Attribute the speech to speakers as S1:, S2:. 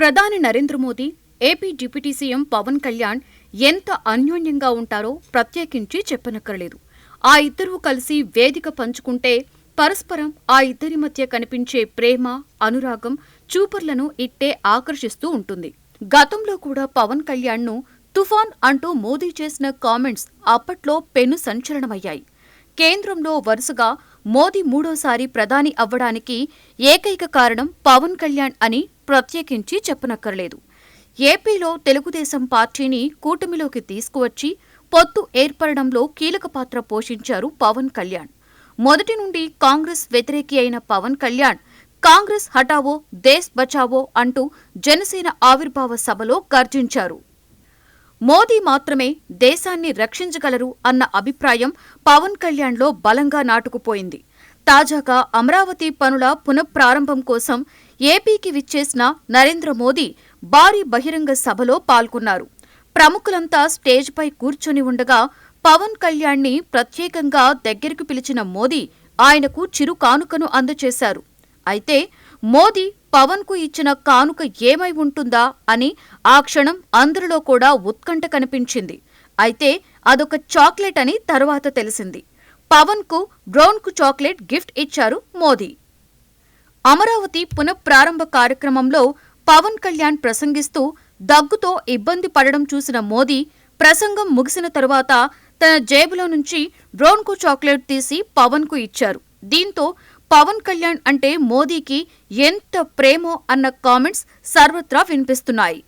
S1: ప్రధాని Narendra Modi, AP deputy CM Pawan Kalyan ఎంత అన్యోన్యంగా ఉంటారో ప్రత్యేకించి చెప్పనక్కర్లేదు. ఆ ఇద్దరూ కలిసి వేదిక పంచుకుంటే పరస్పరం ఆ ఇద్దరి మధ్య కనిపించే ప్రేమ, అనురాగం చూపర్లను ఇట్టే ఆకర్షిస్తూ ఉంటుంది. గతంలో కూడా పవన్ కళ్యాణ్ను తుఫాన్ అంటూ మోదీ చేసిన కామెంట్స్ అప్పట్లో పెను సంచలనమయ్యాయి. కేంద్రంలో వరుసగా మోదీ మూడోసారి ప్రధాని అవ్వడానికి ఏకైక కారణం పవన్ కళ్యాణ్ అని ప్రత్యేకించి చెప్పనక్కర్లేదు. ఏపీలో తెలుగుదేశం పార్టీని కూటమిలోకి తీసుకువచ్చి పొత్తు ఏర్పడడంలో కీలక పాత్ర పోషించారు పవన్ కళ్యాణ్. మొదటి నుండి కాంగ్రెస్ వ్యతిరేకి అయిన పవన్ కళ్యాణ్ కాంగ్రెస్ హటావో దేశ్ బచావో అంటూ జనసేన ఆవిర్భావ సభలో గర్జించారు. మోదీ మాత్రమే దేశాన్ని రక్షించగలరు అన్న అభిప్రాయం పవన్ కళ్యాణ్లో బలంగా నాటుకుపోయింది. తాజాగా అమరావతి పనుల పునఃప్రారంభం కోసం ఏపీకి విచ్చేసిన నరేంద్ర మోదీ భారీ బహిరంగ సభలో పాల్గొన్నారు. ప్రముఖులంతా స్టేజ్పై కూర్చొని ఉండగా పవన్ కళ్యాణ్ని ప్రత్యేకంగా దగ్గరికి పిలిచిన మోదీ ఆయనకు చిరు కానుకను అందజేశారు. అయితే మోదీ పవన్కు ఇచ్చిన కానుక ఏమై ఉంటుందా అని ఆ క్షణం అందరిలో కూడా ఉత్కంఠ కనిపించింది. అయితే అదొక చాక్లెట్ అని తర్వాత తెలిసింది. పవన్కు బ్రౌన్కు చాక్లెట్ గిఫ్ట్ ఇచ్చారు మోదీ. అమరావతి పునఃప్రారంభ కార్యక్రమంలో పవన్ కళ్యాణ్ ప్రసంగిస్తూ దగ్గుతో ఇబ్బంది పడడం చూసిన మోదీ ప్రసంగం ముగిసిన తరువాత తన జేబులో నుంచి బ్రౌన్కు చాక్లెట్ తీసి పవన్కు ఇచ్చారు. దీంతో పవన్ కళ్యాణ్ అంటే మోదీకి ఎంత ప్రేమో అన్న కామెంట్స్ సర్వత్రా వినిపిస్తున్నాయి.